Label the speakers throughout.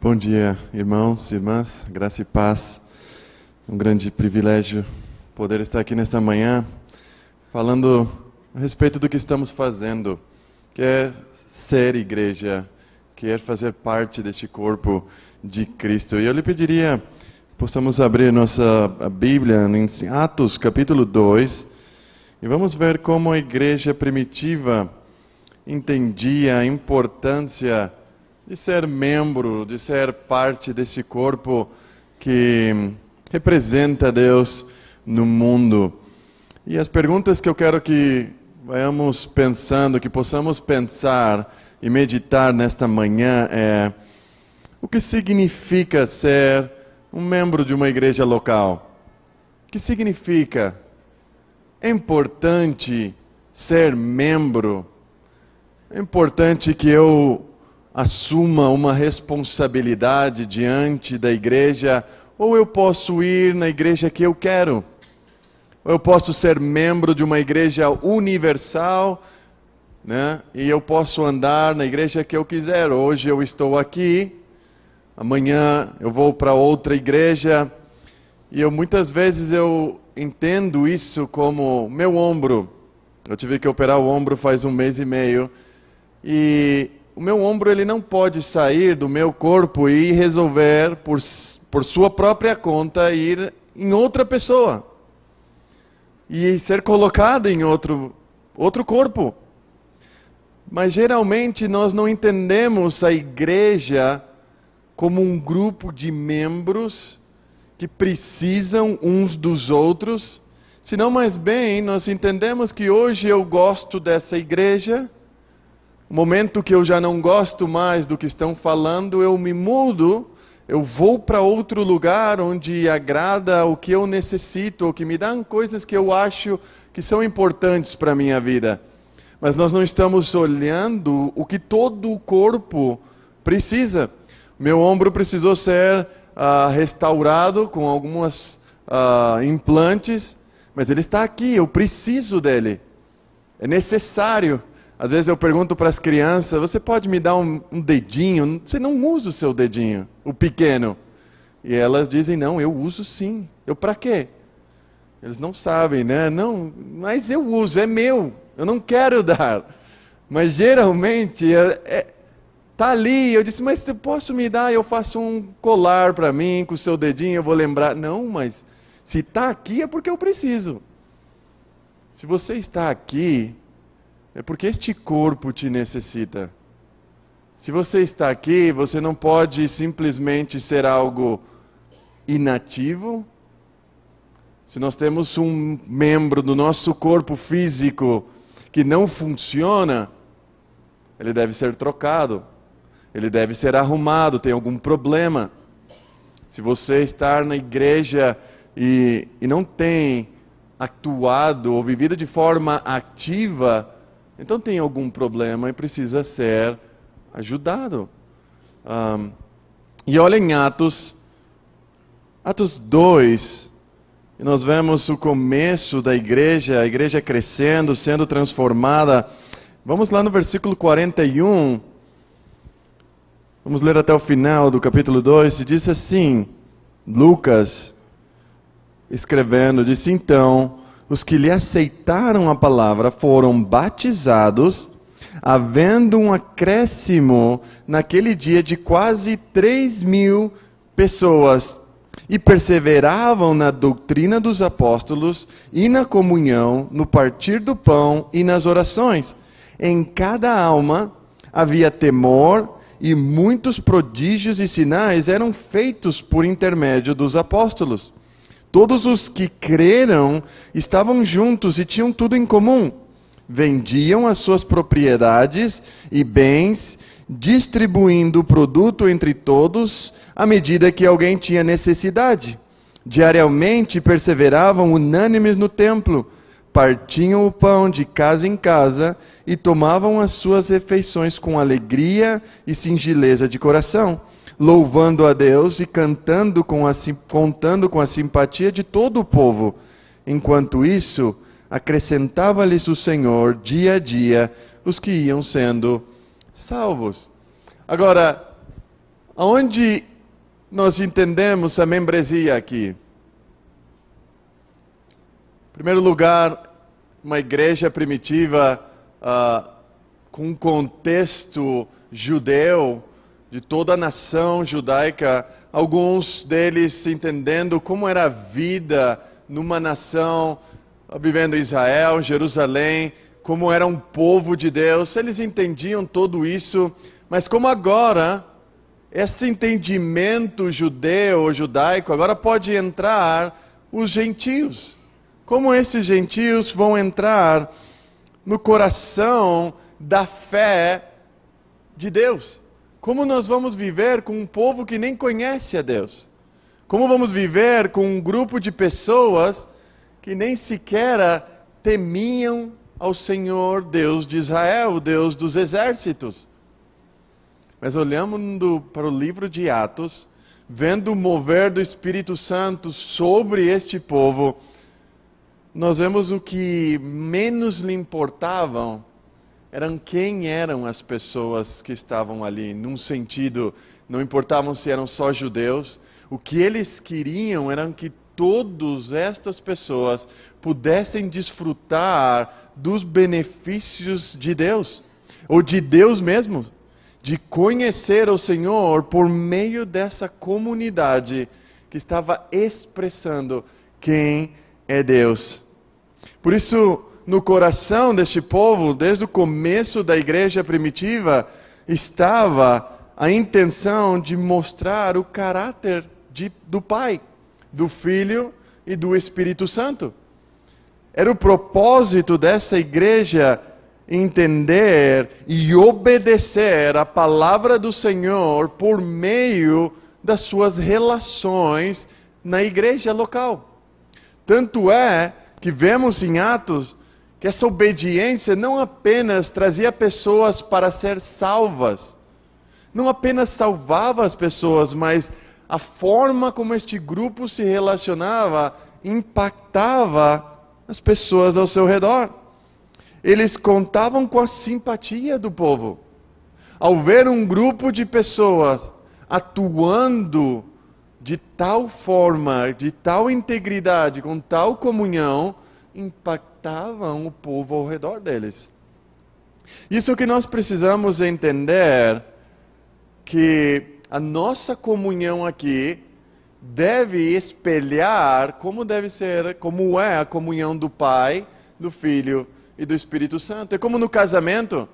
Speaker 1: Bom dia, irmãos e irmãs, graça e paz. Um grande privilégio poder estar aqui nesta manhã falando a respeito do que estamos fazendo, que é ser igreja, que é fazer parte deste corpo de Cristo. E eu lhe pediria, possamos abrir nossa Bíblia em Atos capítulo 2 e vamos ver como a igreja primitiva entendia a importância de ser membro, de ser parte desse corpo que representa Deus no mundo. E as perguntas que eu quero que vayamos pensando, que possamos pensar e meditar nesta manhã é: o que significa ser um membro de uma igreja local? O que significa? É importante ser membro? É importante que eu assuma uma responsabilidade diante da igreja, ou eu posso ir na igreja que eu quero? Ou eu posso ser membro de uma igreja universal, né? E eu posso andar na igreja que eu quiser. Hoje eu estou aqui, amanhã eu vou para outra igreja, e muitas vezes eu entendo isso como meu ombro. Eu tive que operar o ombro faz 1 mês e meio, e o meu ombro ele não pode sair do meu corpo e resolver por sua própria conta ir em outra pessoa e ser colocado em outro corpo. Mas geralmente nós não entendemos a igreja como um grupo de membros que precisam uns dos outros, senão mais bem nós entendemos que hoje eu gosto dessa igreja. No momento que eu já não gosto mais do que estão falando, eu me mudo, eu vou para outro lugar onde agrada o que eu necessito, ou que me dão coisas que eu acho que são importantes para a minha vida. Mas nós não estamos olhando o que todo o corpo precisa. Meu ombro precisou ser restaurado com algumas implantes, mas ele está aqui, eu preciso dele. É necessário. Às vezes eu pergunto para as crianças: você pode me dar um dedinho? Você não usa o seu dedinho, o pequeno. E elas dizem: não, eu uso sim. Eu para quê? Eles não sabem, né? Não, mas eu uso, é meu. Eu não quero dar. Mas geralmente tá ali. Eu disse: mas você posso me dar? Eu faço um colar para mim com o seu dedinho, eu vou lembrar. Não, mas se está aqui é porque eu preciso. Se você está aqui, é porque este corpo te necessita. Se você está aqui, você não pode simplesmente ser algo inativo. Se nós temos um membro do nosso corpo físico que não funciona, ele deve ser trocado, ele deve ser arrumado, tem algum problema. Se você está na igreja e não tem atuado ou vivido de forma ativa, então tem algum problema e precisa ser ajudado. E olha em Atos 2, e nós vemos o começo da igreja, a igreja crescendo, sendo transformada. Vamos lá no versículo 41, vamos ler até o final do capítulo 2, e diz assim, Lucas escrevendo, disse: então os que lhe aceitaram a palavra foram batizados, havendo um acréscimo naquele dia de quase 3.000 pessoas, e perseveravam na doutrina dos apóstolos, e na comunhão, no partir do pão e nas orações. Em cada alma havia temor, e muitos prodígios e sinais eram feitos por intermédio dos apóstolos. Todos os que creram estavam juntos e tinham tudo em comum. Vendiam as suas propriedades e bens, distribuindo o produto entre todos, à medida que alguém tinha necessidade. Diariamente perseveravam unânimes no templo, partiam o pão de casa em casa e tomavam as suas refeições com alegria e singeleza de coração, louvando a Deus e contando com a simpatia de todo o povo. Enquanto isso, acrescentava-lhes o Senhor dia a dia os que iam sendo salvos. Agora, Aonde nós entendemos a membresia aqui? Em primeiro lugar, uma igreja primitiva com um contexto judeu, de toda a nação judaica, alguns deles entendendo como era a vida numa nação, vivendo em Israel, Jerusalém, como era um povo de Deus, eles entendiam tudo isso, mas como agora, esse entendimento judeu, judaico, agora pode entrar os gentios. Como esses gentios vão entrar no coração da fé de Deus? Como nós vamos viver com um povo que nem conhece a Deus? Como vamos viver com um grupo de pessoas que nem sequer temiam ao Senhor Deus de Israel, o Deus dos exércitos? Mas olhando para o livro de Atos, vendo o mover do Espírito Santo sobre este povo, nós vemos o que menos lhe importavam eram quem eram as pessoas que estavam ali. Num sentido, não importavam se eram só judeus. O que eles queriam era que todas estas pessoas pudessem desfrutar dos benefícios de Deus, ou de Deus mesmo, de conhecer o Senhor por meio dessa comunidade que estava expressando quem é Deus. Por isso, no coração deste povo, desde o começo da igreja primitiva, estava a intenção de mostrar o caráter do Pai, do Filho e do Espírito Santo. Era o propósito dessa igreja entender e obedecer a palavra do Senhor por meio das suas relações na igreja local. Tanto é que vemos em Atos que essa obediência não apenas trazia pessoas para ser salvas, não apenas salvava as pessoas, mas a forma como este grupo se relacionava impactava as pessoas ao seu redor. Eles contavam com a simpatia do povo. Ao ver um grupo de pessoas atuando de tal forma, de tal integridade, com tal comunhão, impactavam o povo ao redor deles. Isso que nós precisamos entender, que a nossa comunhão aqui deve espelhar como deve ser, como é a comunhão do Pai, do Filho e do Espírito Santo. É como no casamento.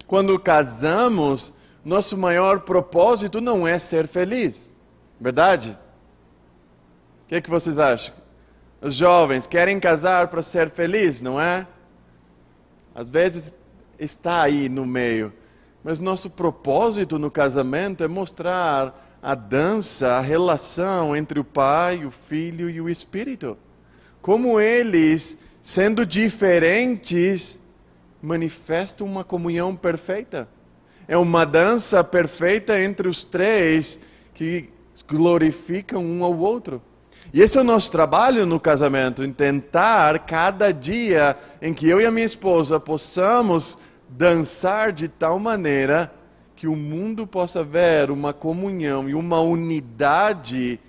Speaker 1: Quando casamos, nosso maior propósito não é ser feliz. Verdade? O que vocês acham? Os jovens querem casar para ser feliz, não é? Às vezes está aí no meio. Mas nosso propósito no casamento é mostrar a dança, a relação entre o Pai, o Filho e o Espírito. Como eles, sendo diferentes, manifestam uma comunhão perfeita. É uma dança perfeita entre os três que glorificam um ao outro. E esse é o nosso trabalho no casamento, em tentar cada dia em que eu e a minha esposa possamos dançar de tal maneira que o mundo possa ver uma comunhão e uma unidade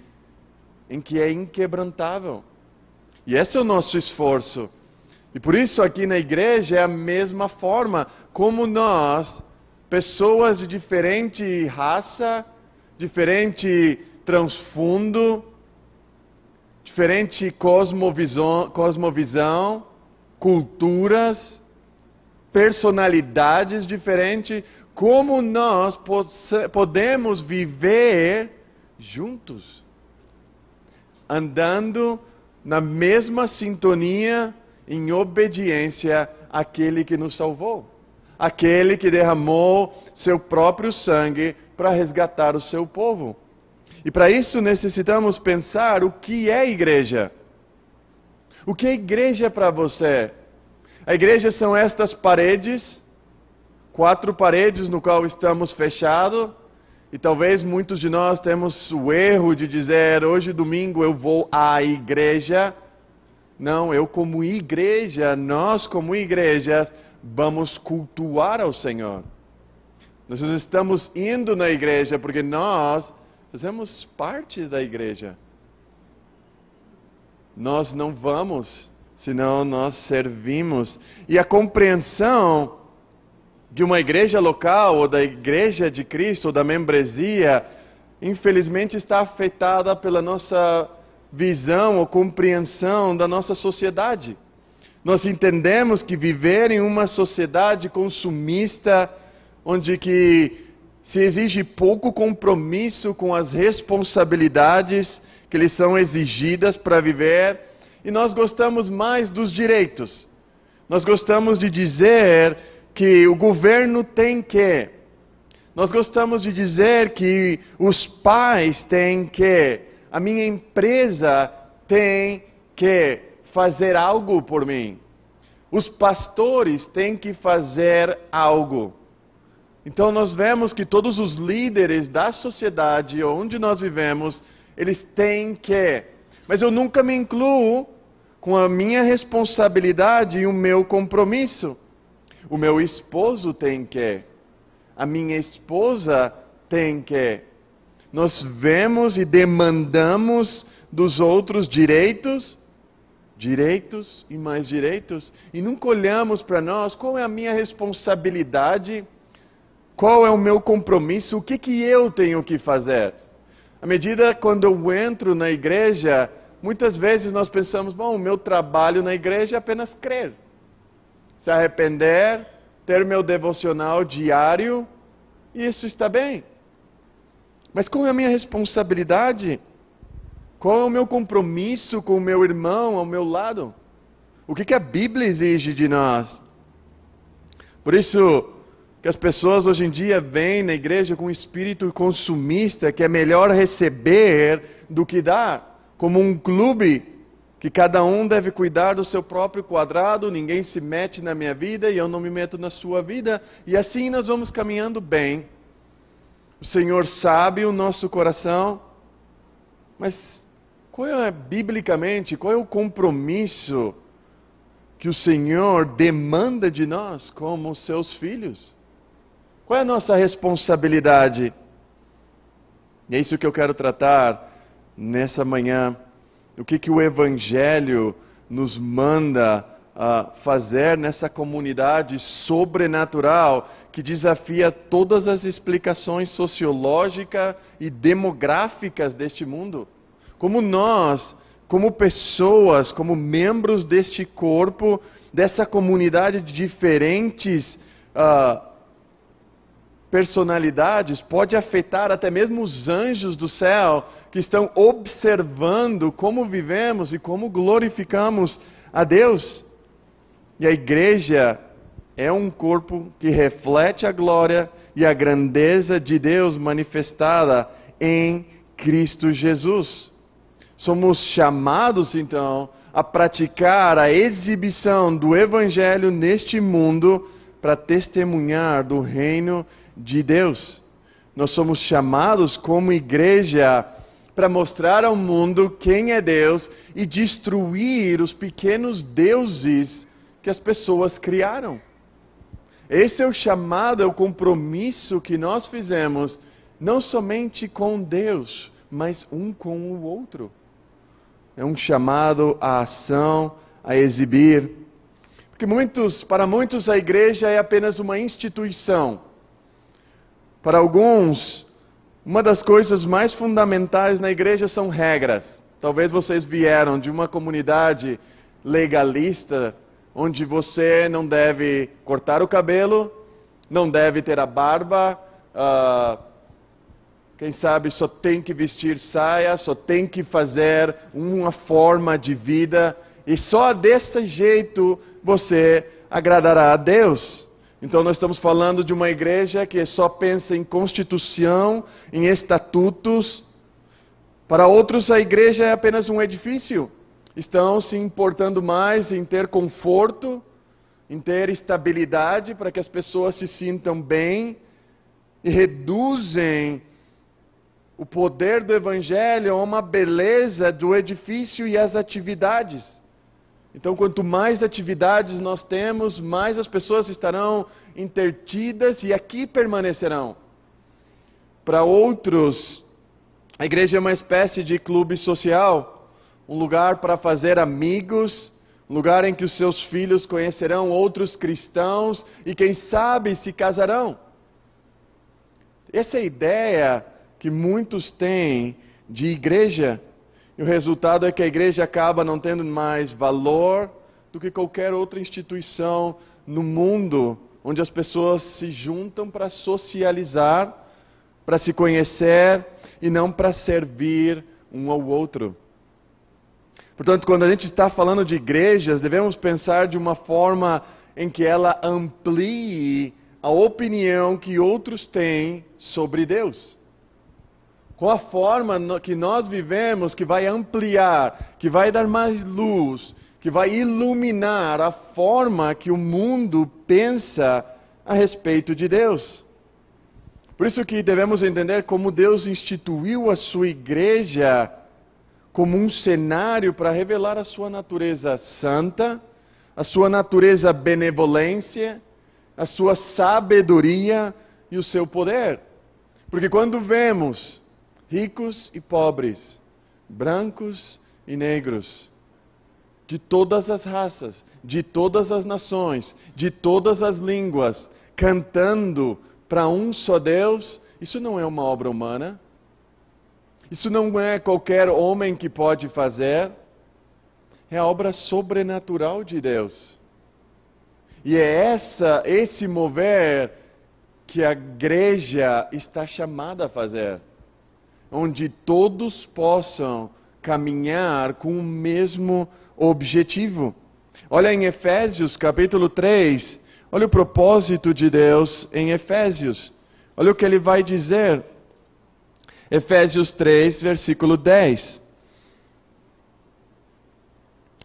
Speaker 1: em que é inquebrantável. E esse é o nosso esforço. E por isso aqui na igreja é a mesma forma, como nós, pessoas de diferente raça, diferente transfundo, diferente cosmovisão, culturas, personalidades diferentes, como nós podemos viver juntos, andando na mesma sintonia, em obediência àquele que nos salvou, aquele que derramou seu próprio sangue para resgatar o seu povo. E para isso necessitamos pensar o que é igreja. O que é igreja para você? A igreja são estas paredes, 4 paredes no qual estamos fechados, e talvez muitos de nós temos o erro de dizer, hoje domingo eu vou à igreja. Não, eu como igreja, nós como igrejas, vamos cultuar ao Senhor. Nós não estamos indo na igreja porque nós fazemos parte da igreja. Nós não vamos, senão nós servimos. E a compreensão de uma igreja local, ou da igreja de Cristo, ou da membresia, infelizmente está afetada pela nossa visão ou compreensão da nossa sociedade. Nós entendemos que viver em uma sociedade consumista, onde que se exige pouco compromisso com as responsabilidades que lhes são exigidas para viver, e nós gostamos mais dos direitos. Nós gostamos de dizer que o governo tem que. Nós gostamos de dizer que os pais têm que. A minha empresa tem que fazer algo por mim. Os pastores têm que fazer algo. Então nós vemos que todos os líderes da sociedade onde nós vivemos, eles têm que. Mas eu nunca me incluo com a minha responsabilidade e o meu compromisso. O meu esposo tem que. A minha esposa tem que. Nós vemos e demandamos dos outros direitos e mais direitos, e nunca olhamos para nós, qual é a minha responsabilidade, qual é o meu compromisso, o que eu tenho que fazer. À medida quando eu entro na igreja, muitas vezes nós pensamos, bom, o meu trabalho na igreja é apenas crer, se arrepender, ter meu devocional diário, e isso está bem. Mas qual é a minha responsabilidade? Qual é o meu compromisso com o meu irmão ao meu lado? O que a Bíblia exige de nós? Por isso que as pessoas hoje em dia vêm na igreja com um espírito consumista, que é melhor receber do que dar, como um clube, que cada um deve cuidar do seu próprio quadrado, ninguém se mete na minha vida e eu não me meto na sua vida, e assim nós vamos caminhando bem. O Senhor sabe o nosso coração, mas qual é, biblicamente, qual é o compromisso que o Senhor demanda de nós como seus filhos? Qual é a nossa responsabilidade? E é isso que eu quero tratar nessa manhã. O que o Evangelho nos manda fazer nessa comunidade sobrenatural que desafia todas as explicações sociológicas e demográficas deste mundo. Como nós, como pessoas, como membros deste corpo, dessa comunidade de diferentes personalidades, pode afetar até mesmo os anjos do céu, que estão observando como vivemos e como glorificamos a Deus. E a igreja é um corpo que reflete a glória e a grandeza de Deus manifestada em Cristo Jesus. Somos chamados, então, a praticar a exibição do Evangelho neste mundo para testemunhar do reino de Deus. Nós somos chamados como igreja para mostrar ao mundo quem é Deus e destruir os pequenos deuses que as pessoas criaram. Esse é o chamado, é o compromisso que nós fizemos, não somente com Deus, mas um com o outro. É um chamado à ação, a exibir. Porque para muitos a igreja é apenas uma instituição. Para alguns, uma das coisas mais fundamentais na igreja são regras. Talvez vocês vieram de uma comunidade legalista, onde você não deve cortar o cabelo, não deve ter a barba, quem sabe só tem que vestir saia, só tem que fazer uma forma de vida, e só desse jeito você agradará a Deus. Então nós estamos falando de uma igreja que só pensa em constituição, em estatutos. Para outros a igreja é apenas um edifício. Estão se importando mais em ter conforto, em ter estabilidade para que as pessoas se sintam bem e reduzem o poder do Evangelho a uma beleza do edifício e as atividades. Então, quanto mais atividades nós temos, mais as pessoas estarão entretidas e aqui permanecerão. Para outros, a igreja é uma espécie de clube social, um lugar para fazer amigos, um lugar em que os seus filhos conhecerão outros cristãos e, quem sabe, se casarão. Essa é a ideia que muitos têm de igreja. E o resultado é que a igreja acaba não tendo mais valor do que qualquer outra instituição no mundo, onde as pessoas se juntam para socializar, para se conhecer e não para servir um ao outro. Portanto, quando a gente está falando de igrejas, devemos pensar de uma forma em que ela amplie a opinião que outros têm sobre Deus. Com a forma que nós vivemos, que vai ampliar, que vai dar mais luz, que vai iluminar a forma que o mundo pensa a respeito de Deus. Por isso que devemos entender como Deus instituiu a sua igreja como um cenário para revelar a sua natureza santa, a sua natureza benevolência, a sua sabedoria e o seu poder. Porque quando vemos ricos e pobres, brancos e negros, de todas as raças, de todas as nações, de todas as línguas, cantando para um só Deus, isso não é uma obra humana. Isso não é qualquer homem que pode fazer. É a obra sobrenatural de Deus. E é esse mover que a igreja está chamada a fazer, onde todos possam caminhar com o mesmo objetivo. Olha em Efésios capítulo 3, olha o propósito de Deus em Efésios. Olha o que ele vai dizer. Efésios 3, versículo 10.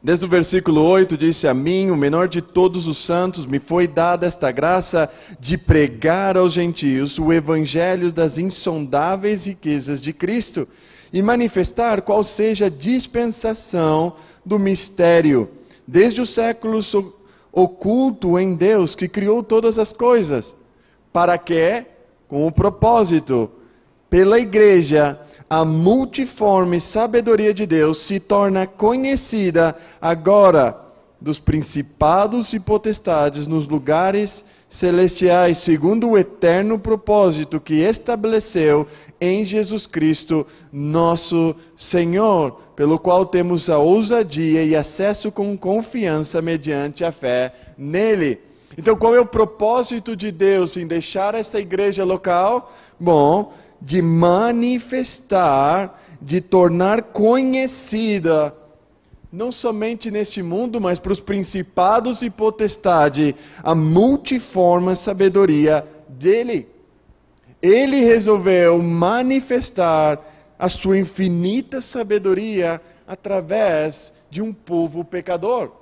Speaker 1: Desde o versículo 8, disse: a mim, o menor de todos os santos, me foi dada esta graça de pregar aos gentios o evangelho das insondáveis riquezas de Cristo e manifestar qual seja a dispensação do mistério, desde os séculos oculto em Deus, que criou todas as coisas, para que, com o propósito, pela igreja, a multiforme sabedoria de Deus se torna conhecida agora dos principados e potestades nos lugares celestiais, segundo o eterno propósito que estabeleceu em Jesus Cristo, nosso Senhor, pelo qual temos a ousadia e acesso com confiança mediante a fé nele. Então, qual é o propósito de Deus em deixar essa igreja local? Bom, de manifestar, de tornar conhecida, não somente neste mundo, mas para os principados e potestade, a multiforme sabedoria dele. Ele resolveu manifestar a sua infinita sabedoria através de um povo pecador,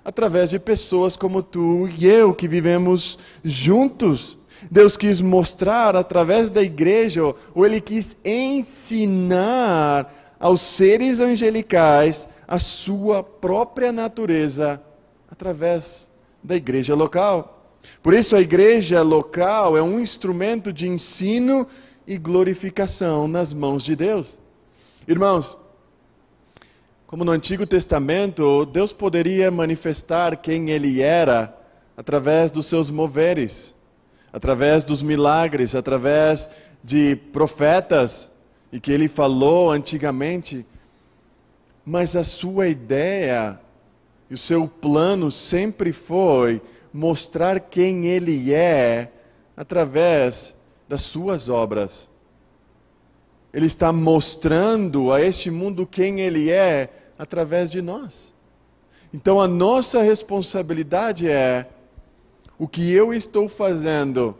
Speaker 1: através de pessoas como tu e eu, que vivemos juntos. Deus quis mostrar através da igreja, ou Ele quis ensinar aos seres angelicais a sua própria natureza através da igreja local. Por isso a igreja local é um instrumento de ensino e glorificação nas mãos de Deus. Irmãos, como no Antigo Testamento, Deus poderia manifestar quem Ele era através dos seus moveres, através dos milagres, através de profetas, e que Ele falou antigamente. Mas a sua ideia e o seu plano sempre foi mostrar quem Ele é através das suas obras. Ele está mostrando a este mundo quem Ele é através de nós. Então a nossa responsabilidade é: o que eu estou fazendo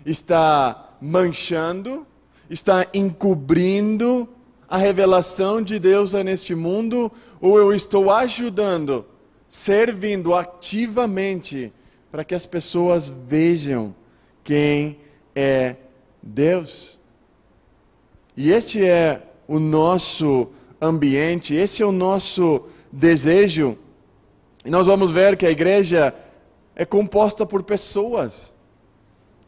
Speaker 1: está manchando, está encobrindo a revelação de Deus neste mundo, ou eu estou ajudando, servindo ativamente para que as pessoas vejam quem é Deus? E este é o nosso ambiente, esse é o nosso desejo. E nós vamos ver que a igreja é composta por pessoas,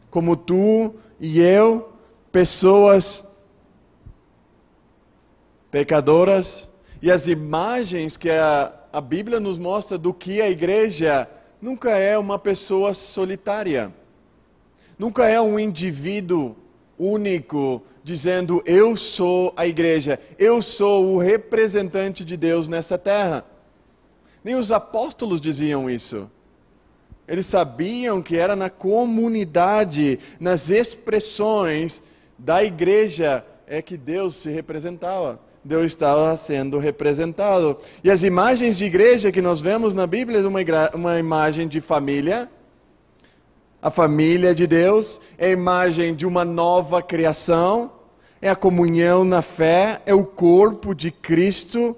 Speaker 1: como tu e eu, pessoas pecadoras. E as imagens que a Bíblia nos mostra do que a igreja nunca é uma pessoa solitária. Nunca é um indivíduo único dizendo, eu sou a igreja, eu sou o representante de Deus nessa terra. Nem os apóstolos diziam isso. Eles sabiam que era na comunidade, nas expressões da igreja, é que Deus se representava. Deus estava sendo representado. E as imagens de igreja que nós vemos na Bíblia é uma imagem de família. A família de Deus é a imagem de uma nova criação, é a comunhão na fé, é o corpo de Cristo.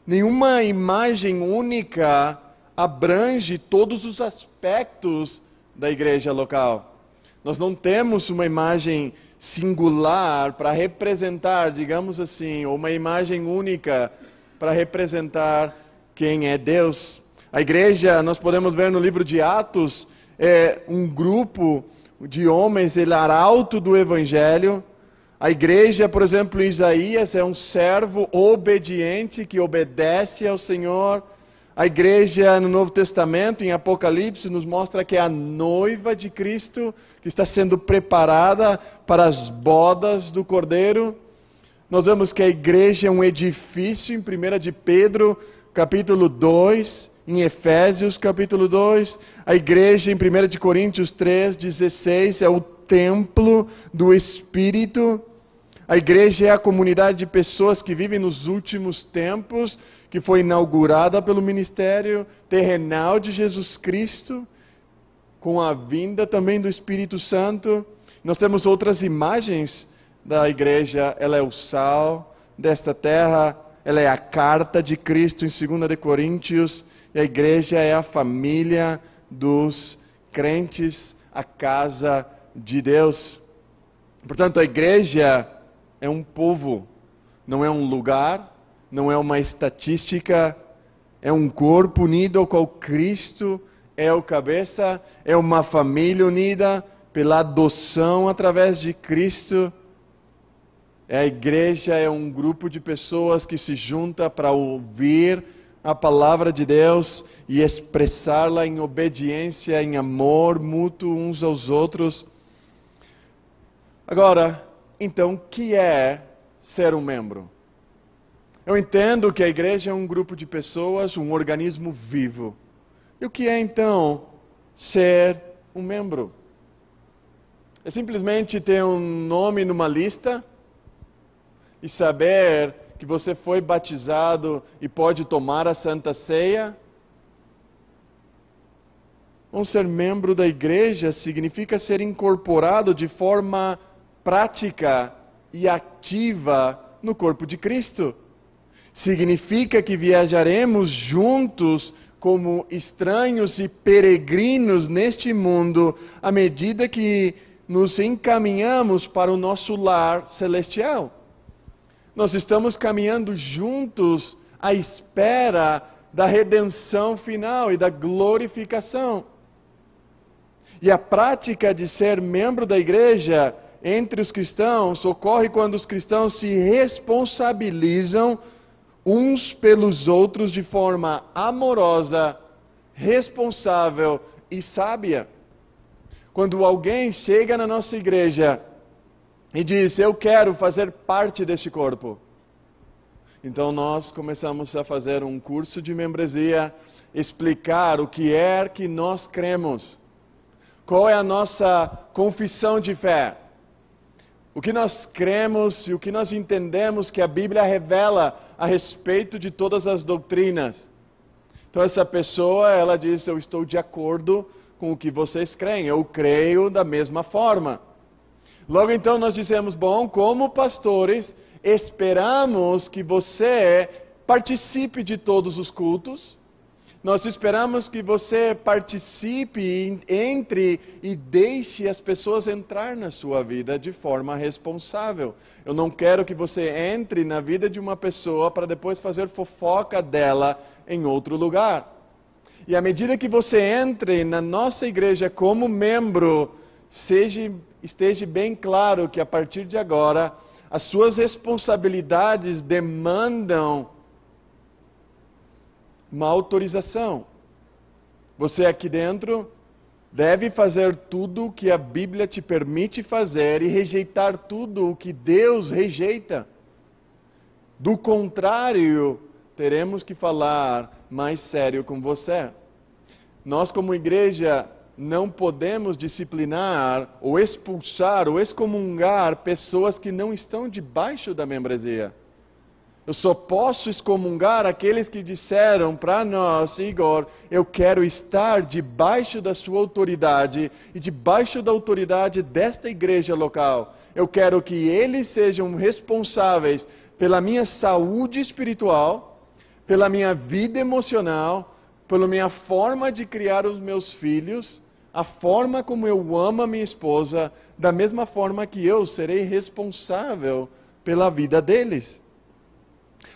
Speaker 1: Nenhuma imagem única abrange todos os aspectos da igreja local. Nós não temos uma imagem singular para representar, digamos assim, ou uma imagem única para representar quem é Deus. A igreja, nós podemos ver no livro de Atos, é um grupo de homens, arauto do Evangelho. A igreja, por exemplo, em Isaías, é um servo obediente que obedece ao Senhor. A igreja no Novo Testamento, em Apocalipse, nos mostra que é a noiva de Cristo, que está sendo preparada para as bodas do Cordeiro. Nós vemos que a igreja é um edifício, em 1 de Pedro, capítulo 2, em Efésios, capítulo 2. A igreja, em 1 de Coríntios 3, 16, é o templo do Espírito. A igreja é a comunidade de pessoas que vivem nos últimos tempos, que foi inaugurada pelo ministério terrenal de Jesus Cristo, com a vinda também do Espírito Santo. Nós temos outras imagens da igreja. Ela é o sal desta terra, ela é a carta de Cristo em 2 de Coríntios, e a igreja é a família dos crentes, a casa de Deus. Portanto, a igreja é um povo, não é um lugar, não é uma estatística, é um corpo unido ao qual Cristo é o cabeça, é uma família unida pela adoção através de Cristo. A igreja é um grupo de pessoas que se junta para ouvir a palavra de Deus e expressá-la em obediência, em amor mútuo uns aos outros. Agora, então, o que é ser um membro? Eu entendo que a igreja é um grupo de pessoas, um organismo vivo. E o que é, então, ser um membro? É simplesmente ter um nome numa lista e saber que você foi batizado e pode tomar a Santa Ceia? Ou ser membro da igreja significa ser incorporado de forma prática e ativa no corpo de Cristo. Significa que viajaremos juntos como estranhos e peregrinos neste mundo à medida que nos encaminhamos para o nosso lar celestial. Nós estamos caminhando juntos à espera da redenção final e da glorificação. E a prática de ser membro da igreja entre os cristãos ocorre quando os cristãos se responsabilizam uns pelos outros de forma amorosa, responsável e sábia. Quando alguém chega na nossa igreja e diz, eu quero fazer parte deste corpo, então nós começamos a fazer um curso de membresia, explicar o que é que nós cremos, qual é a nossa confissão de fé, o que nós cremos e o que nós entendemos que a Bíblia revela a respeito de todas as doutrinas. Então essa pessoa, ela diz, eu estou de acordo com o que vocês creem, eu creio da mesma forma. Logo então nós dizemos, bom, como pastores, esperamos que você participe de todos os cultos, nós esperamos que você participe, entre e deixe as pessoas entrar na sua vida de forma responsável. Eu não quero que você entre na vida de uma pessoa para depois fazer fofoca dela em outro lugar. E à medida que você entre na nossa igreja como membro, esteja bem claro que a partir de agora, as suas responsabilidades demandam uma autorização. Você aqui dentro deve fazer tudo o que a Bíblia te permite fazer e rejeitar tudo o que Deus rejeita. Do contrário, teremos que falar mais sério com você. Nós, como igreja, não podemos disciplinar, ou expulsar, ou excomungar pessoas que não estão debaixo da membresia. Eu só posso excomungar aqueles que disseram para nós: Igor, eu quero estar debaixo da sua autoridade e debaixo da autoridade desta igreja local. Eu quero que eles sejam responsáveis pela minha saúde espiritual, pela minha vida emocional, pela minha forma de criar os meus filhos, a forma como eu amo a minha esposa, da mesma forma que eu serei responsável pela vida deles.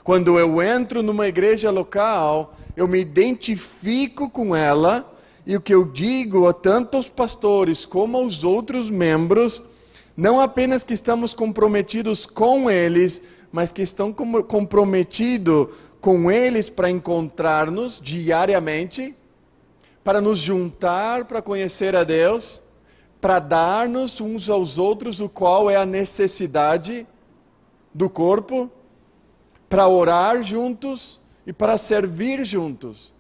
Speaker 1: Quando eu entro numa igreja local, eu me identifico com ela, e o que eu digo a tanto aos pastores como aos outros membros, não apenas que estamos comprometidos com eles, mas que estão comprometidos com eles para encontrar-nos diariamente, para nos juntar, para conhecer a Deus, para dar-nos uns aos outros o qual é a necessidade do corpo, para orar juntos e para servir juntos.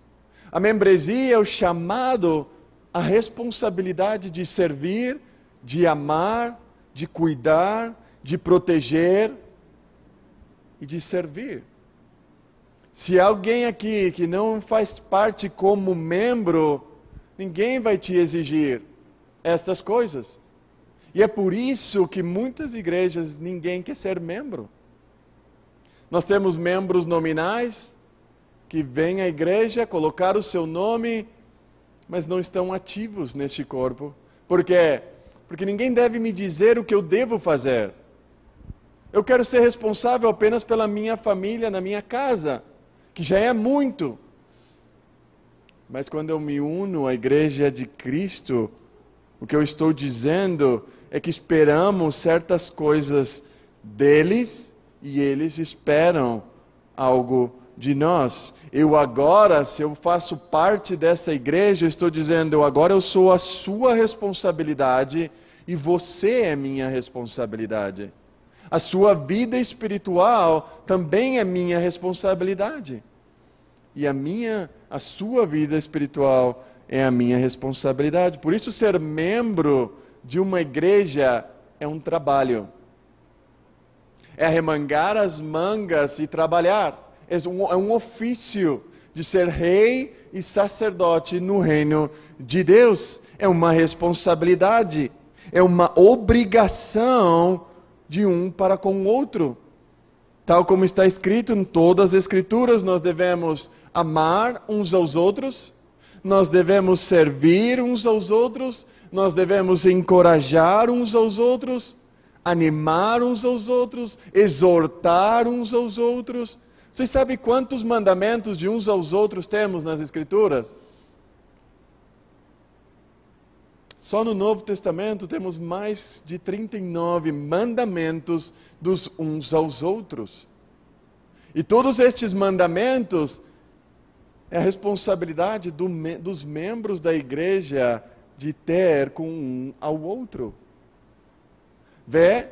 Speaker 1: A membresia é o chamado, a responsabilidade de servir, de amar, de cuidar, de proteger e de servir. Se alguém aqui que não faz parte como membro, ninguém vai te exigir estas coisas. E é por isso que muitas igrejas ninguém quer ser membro. Nós temos membros nominais que vêm à igreja colocar o seu nome, mas não estão ativos neste corpo. Por quê? Porque ninguém deve me dizer o que eu devo fazer. Eu quero ser responsável apenas pela minha família, na minha casa, que já é muito. Mas quando eu me uno à igreja de Cristo, o que eu estou dizendo é que esperamos certas coisas deles, e eles esperam algo de nós. Eu agora, se eu faço parte dessa igreja, eu estou dizendo, agora eu sou a sua responsabilidade e você é minha responsabilidade. A sua vida espiritual também é minha responsabilidade. E a sua vida espiritual é a minha responsabilidade. Por isso, ser membro de uma igreja é um trabalho. É arremangar as mangas e trabalhar. É um ofício de ser rei e sacerdote no reino de Deus. É uma responsabilidade. É uma obrigação de um para com o outro. Tal como está escrito em todas as Escrituras, nós devemos amar uns aos outros, nós devemos servir uns aos outros, nós devemos encorajar uns aos outros, animar uns aos outros, exortar uns aos outros. Vocês sabem quantos mandamentos de uns aos outros temos nas Escrituras? Só no Novo Testamento temos mais de 39 mandamentos dos uns aos outros. E todos estes mandamentos é a responsabilidade dos membros da igreja de ter com um ao outro. Vê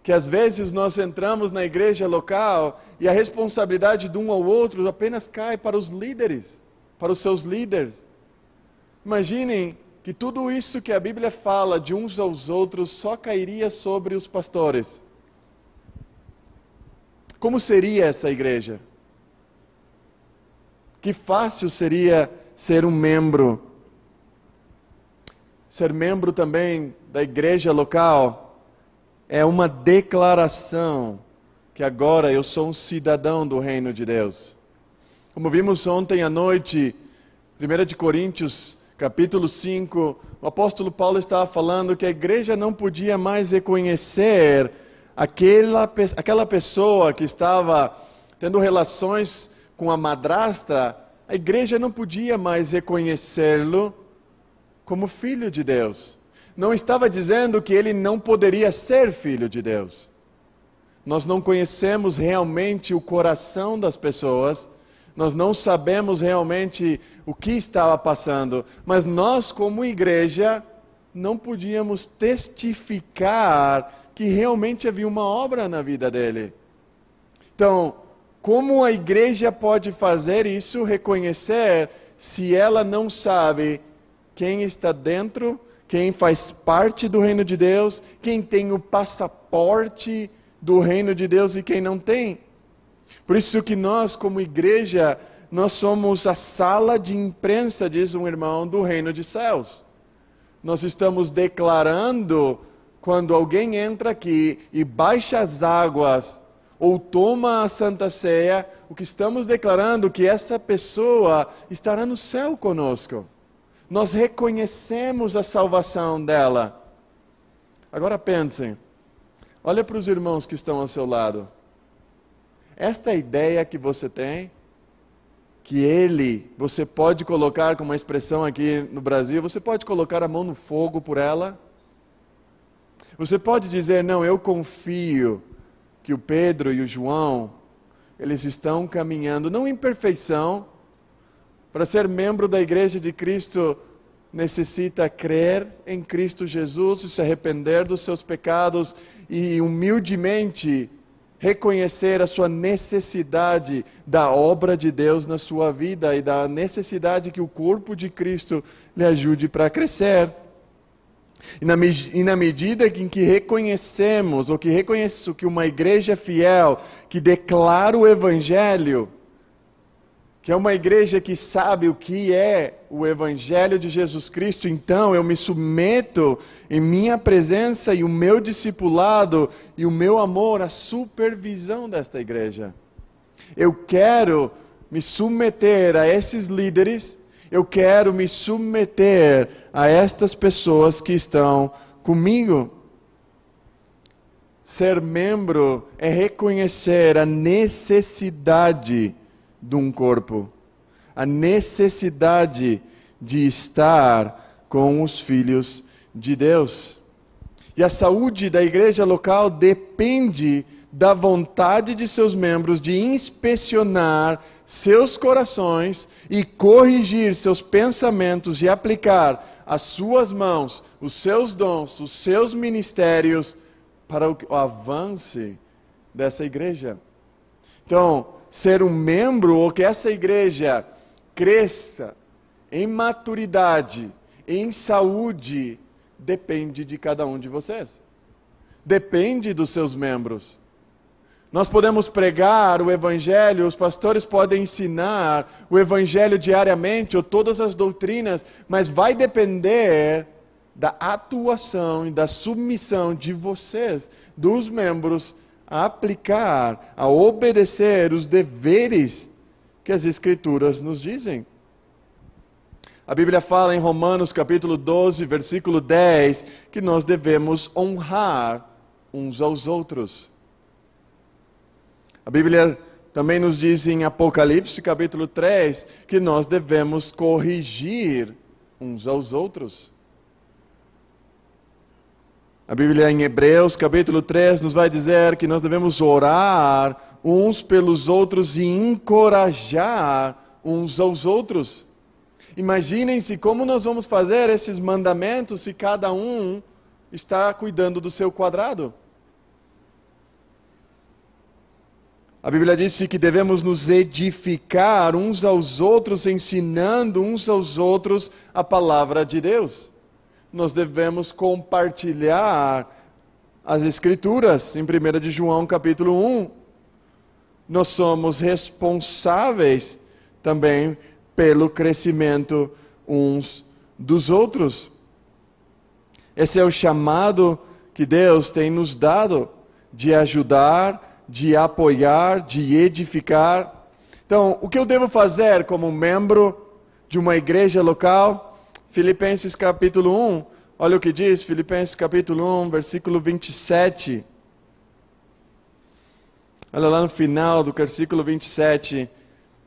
Speaker 1: que às vezes nós entramos na igreja local e a responsabilidade de um ao outro apenas cai para os líderes, para os seus líderes. Imaginem que tudo isso que a Bíblia fala de uns aos outros só cairia sobre os pastores. Como seria essa igreja? Que fácil seria ser um membro. Ser membro também da igreja local é uma declaração que agora eu sou um cidadão do reino de Deus. Como vimos ontem à noite, 1 Coríntios, capítulo 5, o apóstolo Paulo estava falando que a igreja não podia mais reconhecer aquela pessoa que estava tendo relações com a madrasta, a igreja não podia mais reconhecê-lo como filho de Deus. Não estava dizendo que ele não poderia ser filho de Deus. Nós não conhecemos realmente o coração das pessoas, nós não sabemos realmente o que estava passando, mas nós, como igreja, não podíamos testificar que realmente havia uma obra na vida dele. Então, como a igreja pode fazer isso, reconhecer, se ela não sabe quem está dentro, quem faz parte do reino de Deus, quem tem o passaporte do reino de Deus e quem não tem? Por isso que nós, como igreja, nós somos a sala de imprensa, diz um irmão, do reino de céus. Nós estamos declarando, quando alguém entra aqui e baixa as águas, ou toma a Santa Ceia, o que estamos declarando é que essa pessoa estará no céu conosco. Nós reconhecemos a salvação dela. Agora pensem, olha para os irmãos que estão ao seu lado. Esta ideia que você tem, que você pode colocar, com uma expressão aqui no Brasil, você pode colocar a mão no fogo por ela. Você pode dizer, não, eu confio que o Pedro e o João, eles estão caminhando, não em perfeição. Para ser membro da Igreja de Cristo, necessita crer em Cristo Jesus e se arrepender dos seus pecados e humildemente reconhecer a sua necessidade da obra de Deus na sua vida e da necessidade que o corpo de Cristo lhe ajude para crescer. E na medida em que reconhecemos, ou que reconheço que uma igreja fiel, que declara o Evangelho, que é uma igreja que sabe o que é o Evangelho de Jesus Cristo, então eu me submeto em minha presença e o meu discipulado e o meu amor à supervisão desta igreja. Eu quero me submeter a esses líderes, eu quero me submeter a estas pessoas que estão comigo. Ser membro é reconhecer a necessidade de um corpo, a necessidade de estar com os filhos de Deus. E a saúde da igreja local depende da vontade de seus membros de inspecionar seus corações e corrigir seus pensamentos e aplicar as suas mãos, os seus dons, os seus ministérios para o avanço dessa igreja. Então, ser um membro, ou que essa igreja cresça em maturidade, em saúde, depende de cada um de vocês. Depende dos seus membros. Nós podemos pregar o Evangelho, os pastores podem ensinar o Evangelho diariamente, ou todas as doutrinas, mas vai depender da atuação e da submissão de vocês, dos membros, a aplicar, a obedecer os deveres que as Escrituras nos dizem. A Bíblia fala em Romanos capítulo 12, versículo 10, que nós devemos honrar uns aos outros. A Bíblia também nos diz em Apocalipse capítulo 3, que nós devemos corrigir uns aos outros. A Bíblia em Hebreus capítulo 3 nos vai dizer que nós devemos orar uns pelos outros e encorajar uns aos outros. Imaginem-se como nós vamos fazer esses mandamentos se cada um está cuidando do seu quadrado. A Bíblia diz que devemos nos edificar uns aos outros, ensinando uns aos outros a palavra de Deus. Nós devemos compartilhar as Escrituras, em 1 de João capítulo 1. Nós somos responsáveis também pelo crescimento uns dos outros. Esse é o chamado que Deus tem nos dado, de ajudar, de apoiar, de edificar. Então, o que eu devo fazer como membro de uma igreja local? Filipenses capítulo 1, olha o que diz, Filipenses capítulo 1, versículo 27. Olha lá no final do versículo 27.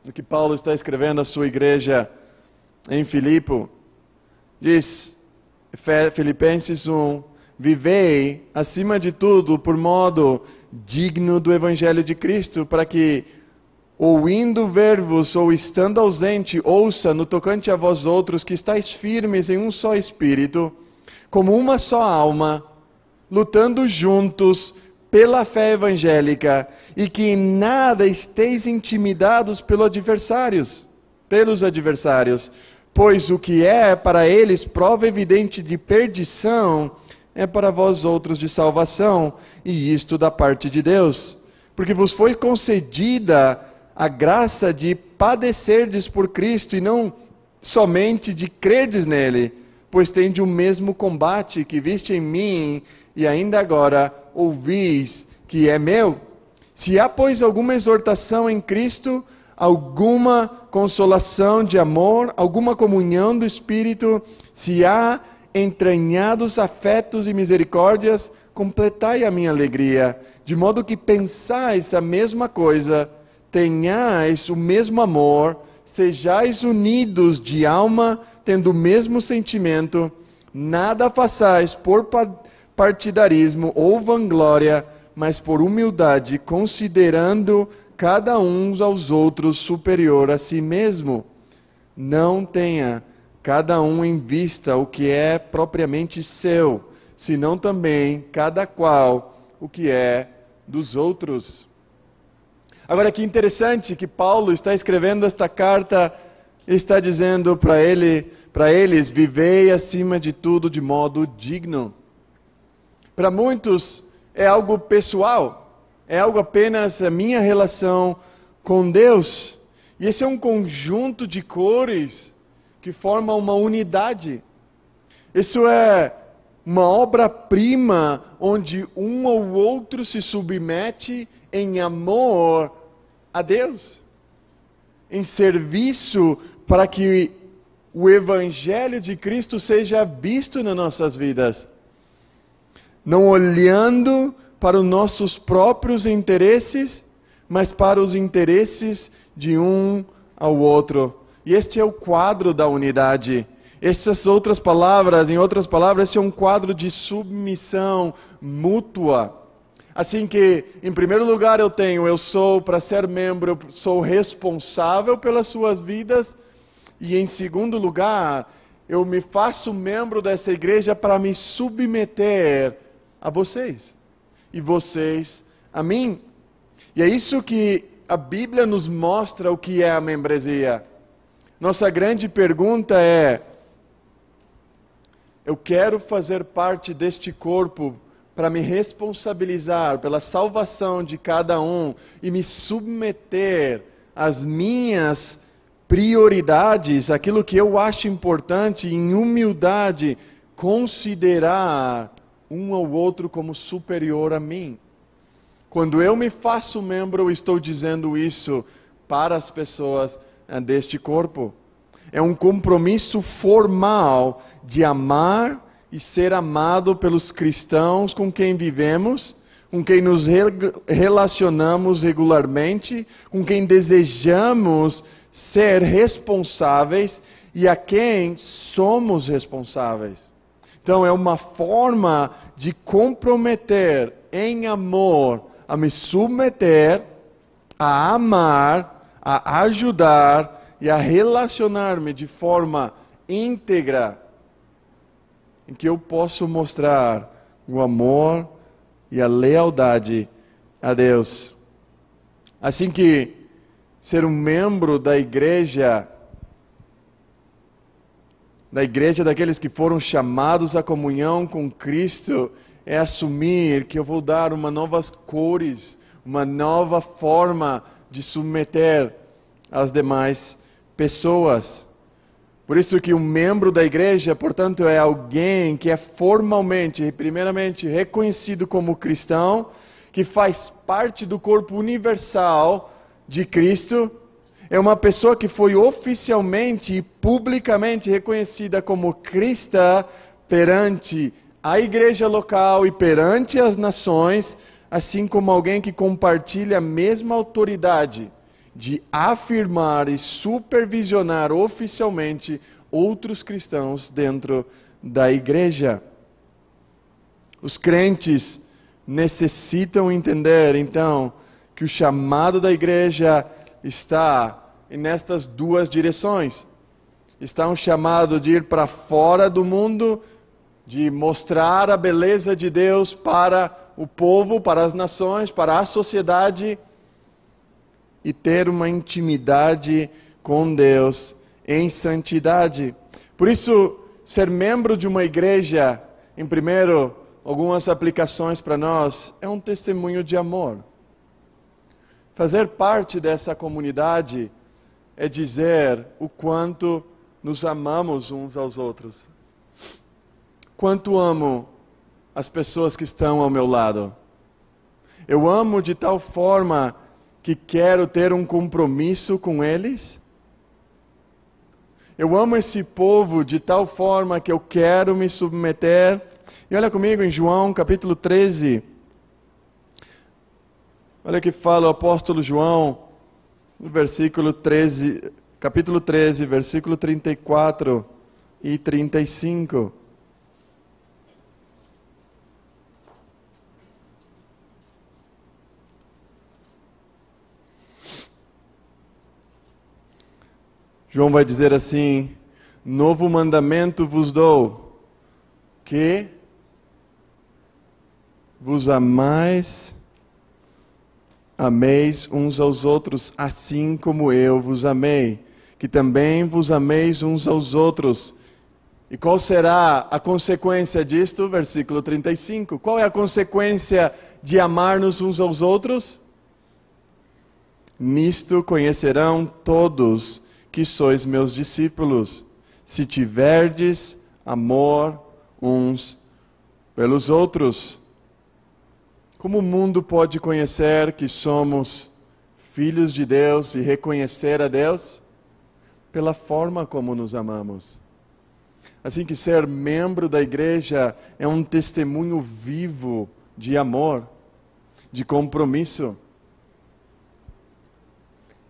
Speaker 1: o que Paulo está escrevendo à sua igreja em Filipe. Diz, Filipenses 1, vivei, acima de tudo, por modo digno do Evangelho de Cristo, para que, ouvindo ver-vos ou estando ausente, ouça no tocante a vós outros que estáis firmes em um só Espírito, como uma só alma, lutando juntos pela fé evangélica, e que em nada esteis intimidados pelos adversários, pois o que é para eles prova evidente de perdição, é para vós outros de salvação, e isto da parte de Deus, porque vos foi concedida a graça de padecerdes por Cristo, e não somente de crerdes nele, pois tende o mesmo combate que viste em mim, e ainda agora ouvis que é meu. Se há, pois, alguma exortação em Cristo, alguma consolação de amor, alguma comunhão do Espírito, se há entranhados afetos e misericórdias, completai a minha alegria, de modo que pensais a mesma coisa, tenhais o mesmo amor, sejais unidos de alma, tendo o mesmo sentimento, nada façais por partidarismo ou vanglória, mas por humildade, considerando cada um aos outros superior a si mesmo. Não tenha cada um em vista o que é propriamente seu, senão também cada qual o que é dos outros. Agora, que interessante que Paulo está escrevendo esta carta, está dizendo para eles, vivei acima de tudo de modo digno. Para muitos é algo pessoal, é algo apenas a minha relação com Deus. E esse é um conjunto de cores que forma uma unidade. Isso é uma obra-prima onde um ou outro se submete em amor a Deus, em serviço para que o Evangelho de Cristo seja visto nas nossas vidas. Não olhando para os nossos próprios interesses, mas para os interesses de um ao outro. E este é o quadro da unidade. Em outras palavras, esse é um quadro de submissão mútua. Assim que, em primeiro lugar, eu sou, para ser membro, eu sou responsável pelas suas vidas. E em segundo lugar, eu me faço membro dessa igreja para me submeter a vocês. E vocês a mim. E é isso que a Bíblia nos mostra o que é a membresia. Nossa grande pergunta é: eu quero fazer parte deste corpo para me responsabilizar pela salvação de cada um e me submeter às minhas prioridades, aquilo que eu acho importante, em humildade, considerar um ao outro como superior a mim. Quando eu me faço membro, eu estou dizendo isso para as pessoas deste corpo. É um compromisso formal de amar e ser amado pelos cristãos com quem vivemos, com quem nos relacionamos regularmente, com quem desejamos ser responsáveis e a quem somos responsáveis. Então é uma forma de comprometer em amor, a me submeter, a amar, a ajudar e a relacionar-me de forma íntegra, em que eu posso mostrar o amor e a lealdade a Deus. Assim que ser um membro da igreja daqueles que foram chamados à comunhão com Cristo, é assumir que eu vou dar uma novas cores, uma nova forma de submeter as demais pessoas. Por isso que um membro da igreja, portanto, é alguém que é formalmente, primeiramente, reconhecido como cristão, que faz parte do corpo universal de Cristo. É uma pessoa que foi oficialmente e publicamente reconhecida como cristã perante a igreja local e perante as nações, assim como alguém que compartilha a mesma autoridade de afirmar e supervisionar oficialmente outros cristãos dentro da igreja. Os crentes necessitam entender, então, que o chamado da igreja está nestas duas direções. Está um chamado de ir para fora do mundo, de mostrar a beleza de Deus para o povo, para as nações, para a sociedade, e ter uma intimidade com Deus em santidade. Por isso, ser membro de uma igreja, em primeiro, algumas aplicações para nós, é um testemunho de amor. Fazer parte dessa comunidade é dizer o quanto nos amamos uns aos outros. Quanto amo as pessoas que estão ao meu lado. Eu amo de tal forma que quero ter um compromisso com eles. Eu amo esse povo de tal forma que eu quero me submeter. E olha comigo em João capítulo 13. Olha o que fala o apóstolo João, no versículo 13, capítulo 13, versículo 34 e 35. João vai dizer assim: novo mandamento vos dou, que vos ameis uns aos outros, assim como eu vos amei, que também vos ameis uns aos outros. E qual será a consequência disto? Versículo 35. Qual é a consequência de amar-nos uns aos outros? Nisto conhecerão todos que sois meus discípulos, se tiverdes amor uns pelos outros. Como o mundo pode conhecer que somos filhos de Deus e reconhecer a Deus? Pela forma como nos amamos. Assim que ser membro da igreja é um testemunho vivo de amor, de compromisso.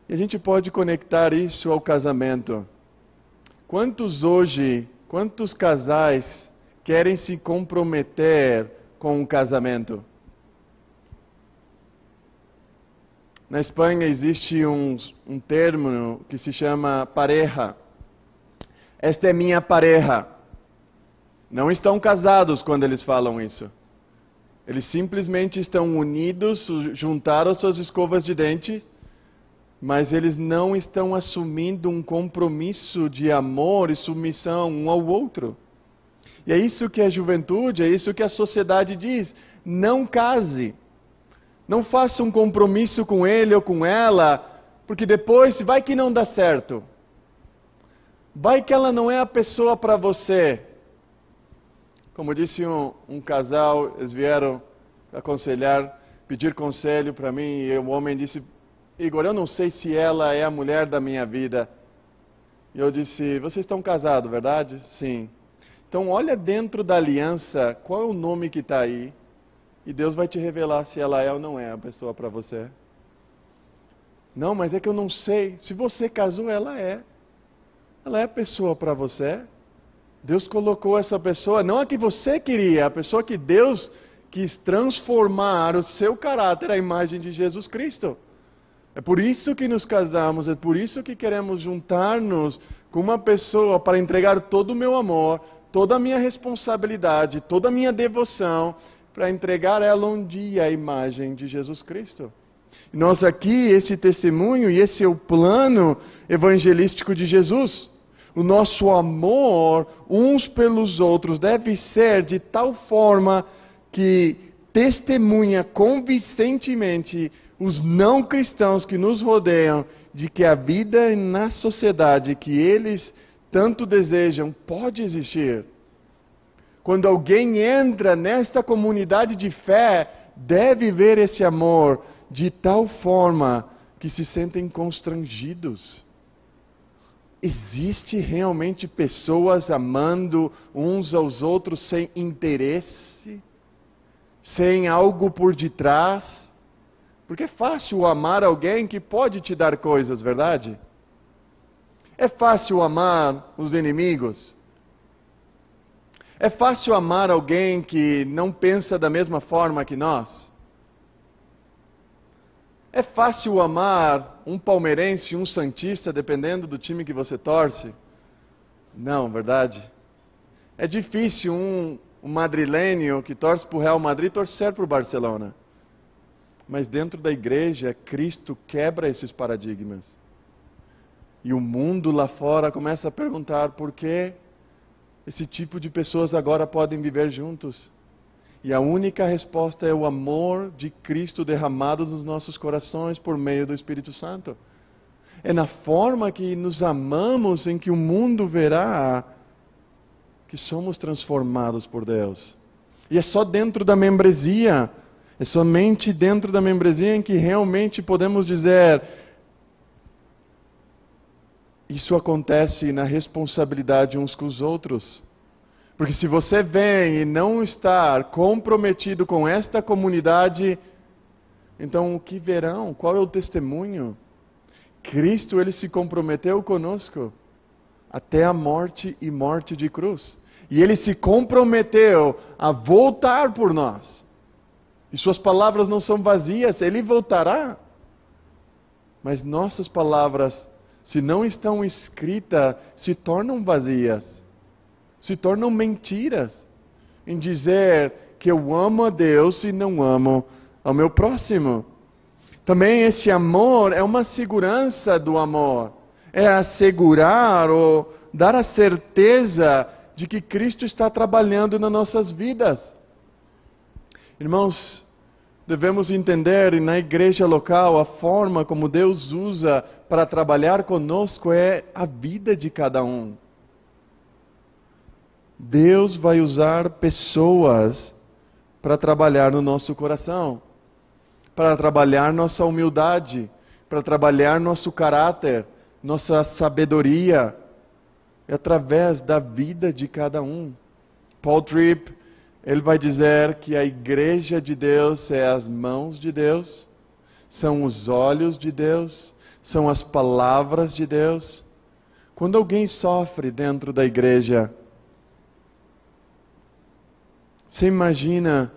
Speaker 1: E a gente pode conectar isso ao casamento. Quantos casais querem se comprometer com o casamento? Na Espanha existe um termo que se chama pareja. Esta é minha pareja. Não estão casados quando eles falam isso. Eles simplesmente estão unidos, juntaram suas escovas de dente, mas eles não estão assumindo um compromisso de amor e submissão um ao outro. E é isso que a juventude, é isso que a sociedade diz. Não case. Não faça um compromisso com ele ou com ela, porque depois vai que não dá certo. Vai que ela não é a pessoa para você. Como disse um casal, eles vieram aconselhar, pedir conselho para mim, e o homem disse: Igor, eu não sei se ela é a mulher da minha vida. E eu disse: vocês estão casados, verdade? Sim. Então olha dentro da aliança, qual é o nome que está aí, e Deus vai te revelar se ela é ou não é a pessoa para você. Não, mas é que eu não sei. Se você casou, ela é. Ela é a pessoa para você. Deus colocou essa pessoa, não a que você queria, a pessoa que Deus quis transformar o seu caráter à imagem de Jesus Cristo. É por isso que nos casamos, é por isso que queremos juntar-nos com uma pessoa para entregar todo o meu amor, toda a minha responsabilidade, toda a minha devoção, para entregar ela um dia à imagem de Jesus Cristo. E nós aqui, esse testemunho, e esse é o plano evangelístico de Jesus. O nosso amor uns pelos outros deve ser de tal forma que testemunha convincentemente os não cristãos que nos rodeiam de que a vida na sociedade que eles tanto desejam pode existir. Quando alguém entra nesta comunidade de fé, deve ver esse amor de tal forma que se sentem constrangidos. Existe realmente pessoas amando uns aos outros sem interesse, sem algo por detrás? Porque é fácil amar alguém que pode te dar coisas, verdade? É fácil amar os inimigos. É fácil amar alguém que não pensa da mesma forma que nós. É fácil amar um palmeirense e um santista, dependendo do time que você torce? Não, verdade? É difícil um madrilênio que torce para o Real Madrid torcer para o Barcelona. Mas dentro da igreja, Cristo quebra esses paradigmas. E o mundo lá fora começa a perguntar por que esse tipo de pessoas agora podem viver juntos. E a única resposta é o amor de Cristo derramado nos nossos corações por meio do Espírito Santo. É na forma que nos amamos em que o mundo verá que somos transformados por Deus. E é só dentro da membresia, é somente dentro da membresia em que realmente podemos dizer: isso acontece na responsabilidade uns com os outros. Porque se você vem e não está comprometido com esta comunidade, então o que verão? Qual é o testemunho? Cristo, ele se comprometeu conosco até a morte e morte de cruz. E ele se comprometeu a voltar por nós. E suas palavras não são vazias, ele voltará. Mas nossas palavras, se não estão escritas, se tornam vazias. Se tornam mentiras em dizer que eu amo a Deus e não amo ao meu próximo. Também esse amor é uma segurança do amor. É assegurar ou dar a certeza de que Cristo está trabalhando nas nossas vidas. Irmãos, devemos entender, e na igreja local, a forma como Deus usa para trabalhar conosco é a vida de cada um. Deus vai usar pessoas para trabalhar no nosso coração, para trabalhar nossa humildade, para trabalhar nosso caráter, nossa sabedoria, através da vida de cada um. Paul Tripp, ele vai dizer que a igreja de Deus é as mãos de Deus, são os olhos de Deus, são as palavras de Deus. Quando alguém sofre dentro da igreja, você imagina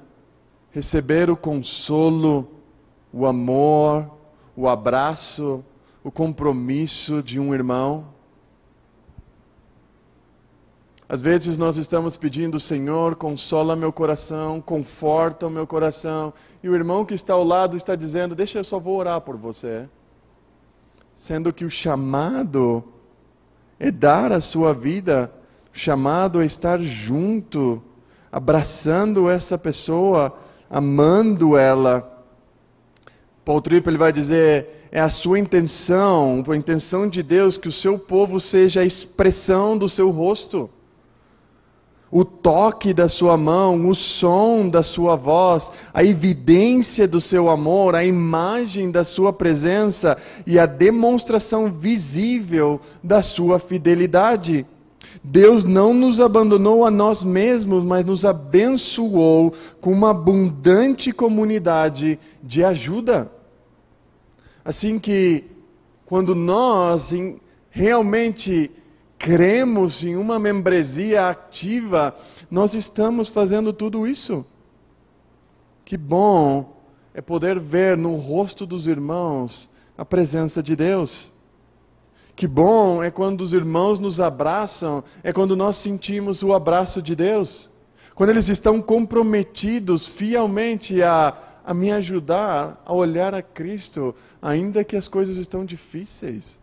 Speaker 1: receber o consolo, o amor, o abraço, o compromisso de um irmão? Às vezes nós estamos pedindo: Senhor, consola meu coração, conforta o meu coração. E o irmão que está ao lado está dizendo: deixa, eu só vou orar por você. Sendo que o chamado é dar a sua vida, o chamado é estar junto, abraçando essa pessoa, amando ela. Paul Tripp, ele vai dizer: é a sua intenção, a intenção de Deus que o seu povo seja a expressão do seu rosto. O toque da sua mão, o som da sua voz, a evidência do seu amor, a imagem da sua presença e a demonstração visível da sua fidelidade. Deus não nos abandonou a nós mesmos, mas nos abençoou com uma abundante comunidade de ajuda. Assim que, quando nós realmente cremos em uma membresia ativa, nós estamos fazendo tudo isso. Que bom é poder ver no rosto dos irmãos a presença de Deus. Que bom é quando os irmãos nos abraçam, é quando nós sentimos o abraço de Deus. Quando eles estão comprometidos fielmente a me ajudar a olhar a Cristo, ainda que as coisas estão difíceis.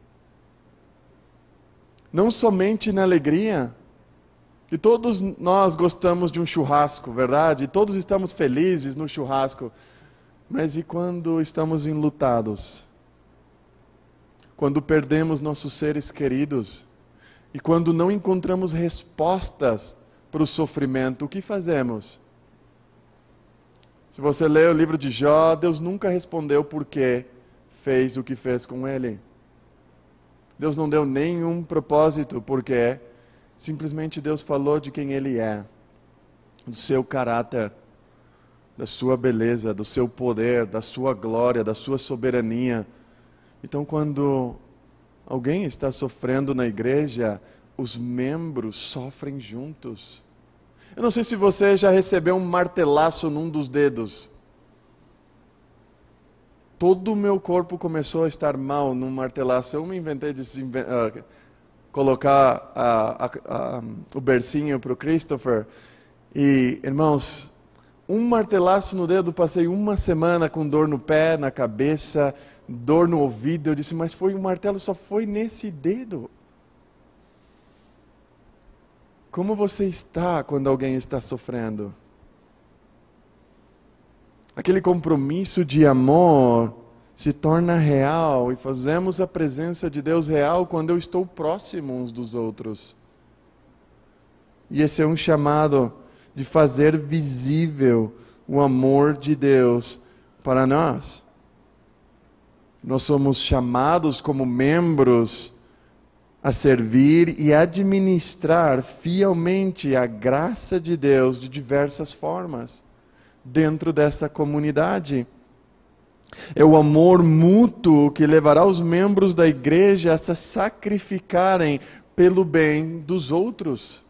Speaker 1: Não somente na alegria, que todos nós gostamos de um churrasco, verdade? Todos estamos felizes no churrasco. Mas e quando estamos enlutados? Quando perdemos nossos seres queridos? E quando não encontramos respostas para o sofrimento, o que fazemos? Se você lê o livro de Jó, Deus nunca respondeu por que fez o que fez com ele. Deus não deu nenhum propósito, porque simplesmente Deus falou de quem Ele é, do seu caráter. da sua beleza, do seu poder, da sua glória, da sua soberania. Então, quando alguém está sofrendo na igreja, os membros sofrem juntos. Eu não sei se você já recebeu um martelaço num dos dedos. Todo o meu corpo começou a estar mal num martelaço. Eu me inventei de colocar o bercinho para o Christopher. E, irmãos, um martelaço no dedo, passei uma semana com dor no pé, na cabeça, dor no ouvido. Eu disse, mas foi um martelo, só foi nesse dedo. Como você está quando alguém está sofrendo? Aquele compromisso de amor se torna real e fazemos a presença de Deus real quando eu estou próximo uns dos outros. E esse é um chamado de fazer visível o amor de Deus para nós. Nós somos chamados como membros a servir e administrar fielmente a graça de Deus de diversas formas dentro dessa comunidade. É o amor mútuo que levará os membros da igreja a se sacrificarem pelo bem dos outros.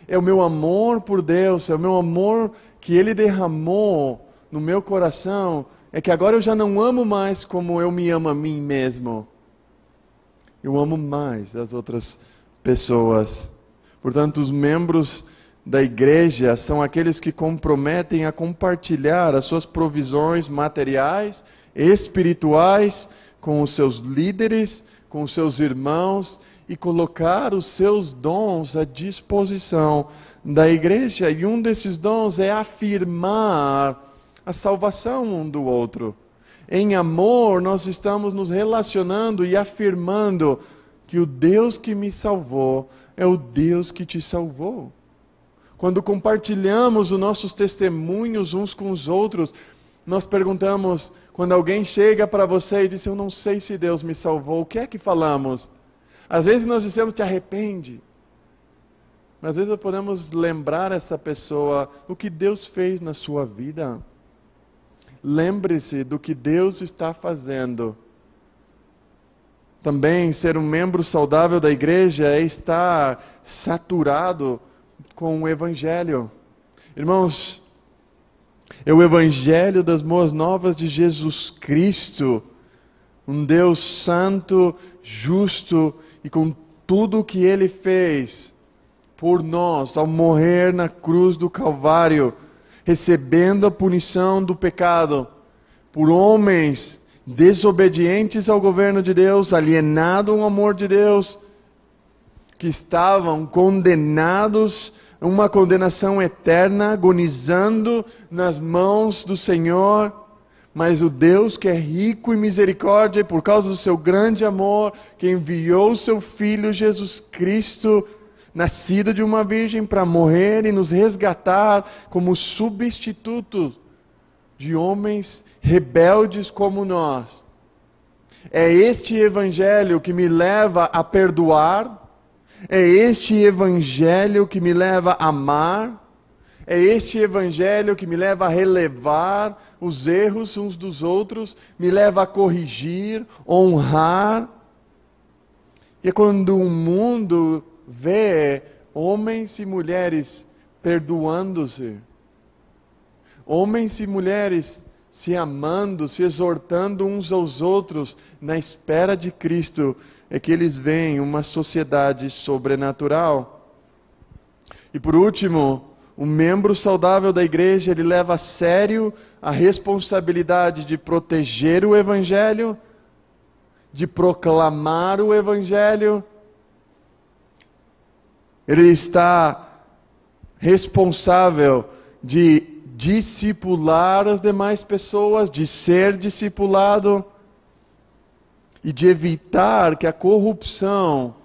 Speaker 1: É o meu amor por Deus, é o meu amor que Ele derramou no meu coração, é que agora eu já não amo mais como eu me amo a mim mesmo. Eu amo mais as outras pessoas. Portanto, os membros da igreja são aqueles que comprometem a compartilhar as suas provisões materiais, espirituais, com os seus líderes, com os seus irmãos, e colocar os seus dons à disposição da igreja. E um desses dons é afirmar a salvação um do outro. Em amor, nós estamos nos relacionando e afirmando que o Deus que me salvou é o Deus que te salvou. Quando compartilhamos os nossos testemunhos uns com os outros, nós perguntamos, quando alguém chega para você e diz, eu não sei se Deus me salvou, o que é que falamos? Às vezes nós dizemos, te arrepende. Mas às vezes podemos lembrar essa pessoa o que Deus fez na sua vida. Lembre-se do que Deus está fazendo. Também ser um membro saudável da igreja é estar saturado com o Evangelho. Irmãos, é o Evangelho das boas novas de Jesus Cristo, um Deus santo, justo e com tudo o que Ele fez por nós ao morrer na cruz do Calvário, recebendo a punição do pecado por homens desobedientes ao governo de Deus, alienados ao amor de Deus, que estavam condenados a uma condenação eterna, agonizando nas mãos do Senhor. Mas o Deus que é rico em misericórdia, por causa do seu grande amor, que enviou o seu Filho Jesus Cristo, nascido de uma virgem, para morrer e nos resgatar como substituto de homens rebeldes como nós. É este Evangelho que me leva a perdoar, é este Evangelho que me leva a amar, é este Evangelho que me leva a relevar os erros uns dos outros, me leva a corrigir, honrar. E é quando o mundo vê homens e mulheres perdoando-se, homens e mulheres se amando, se exortando uns aos outros na espera de Cristo, é que eles veem uma sociedade sobrenatural. E por último, um membro saudável da igreja, ele leva a sério a responsabilidade de proteger o Evangelho, de proclamar o Evangelho. Ele está responsável de discipular as demais pessoas, de ser discipulado e de evitar que a corrupção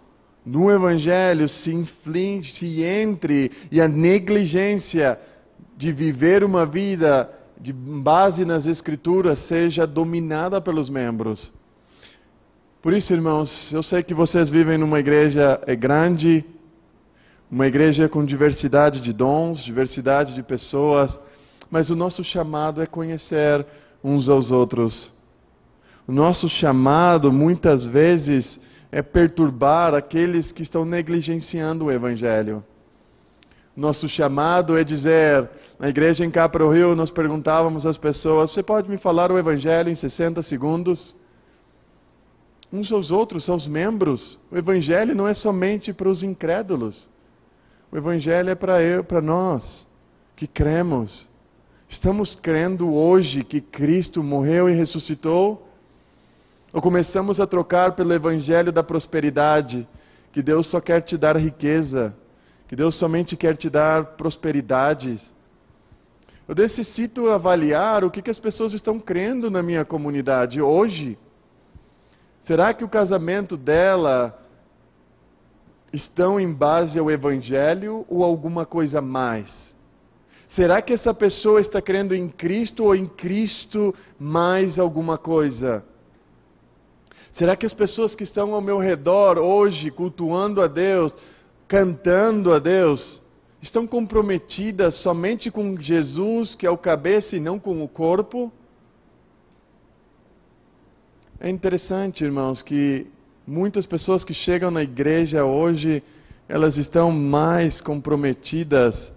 Speaker 1: no Evangelho se entre e a negligência de viver uma vida de base nas Escrituras seja dominada pelos membros. Por isso, irmãos, eu sei que vocês vivem numa igreja grande, uma igreja com diversidade de dons, diversidade de pessoas, mas o nosso chamado é conhecer uns aos outros. O nosso chamado, muitas vezes, é perturbar aqueles que estão negligenciando o Evangelho. Nosso chamado é dizer, na igreja em Capra Rio, nós perguntávamos às pessoas, você pode me falar o Evangelho em 60 segundos? Uns aos outros, aos membros. O Evangelho não é somente para os incrédulos. O Evangelho é para nós, que cremos. Estamos crendo hoje que Cristo morreu e ressuscitou? Ou começamos a trocar pelo Evangelho da prosperidade, que Deus só quer te dar riqueza, que Deus somente quer te dar prosperidades? Eu necessito avaliar o que as pessoas estão crendo na minha comunidade hoje. Será que o casamento dela estão em base ao Evangelho ou alguma coisa mais? Será que essa pessoa está crendo em Cristo ou em Cristo mais alguma coisa? Será que as pessoas que estão ao meu redor hoje, cultuando a Deus, cantando a Deus, estão comprometidas somente com Jesus, que é o cabeça, e não com o corpo? É interessante, irmãos, que muitas pessoas que chegam na igreja hoje, elas estão mais comprometidas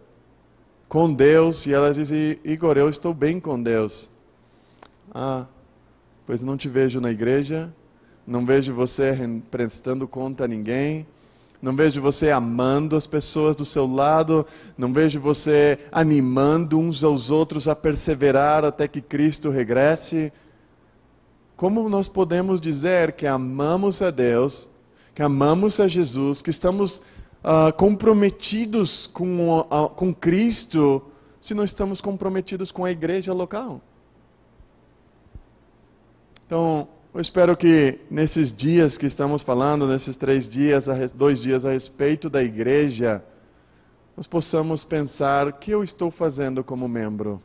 Speaker 1: com Deus, e elas dizem, Igor, eu estou bem com Deus. Ah, pois não te vejo na igreja, não vejo você prestando conta a ninguém, não vejo você amando as pessoas do seu lado, não vejo você animando uns aos outros a perseverar até que Cristo regresse. Como nós podemos dizer que amamos a Deus, que amamos a Jesus, que estamos comprometidos com Cristo, se não estamos comprometidos com a igreja local? Então, eu espero que nesses dias que estamos falando, nesses 2 dias a respeito da igreja, nós possamos pensar o que eu estou fazendo como membro.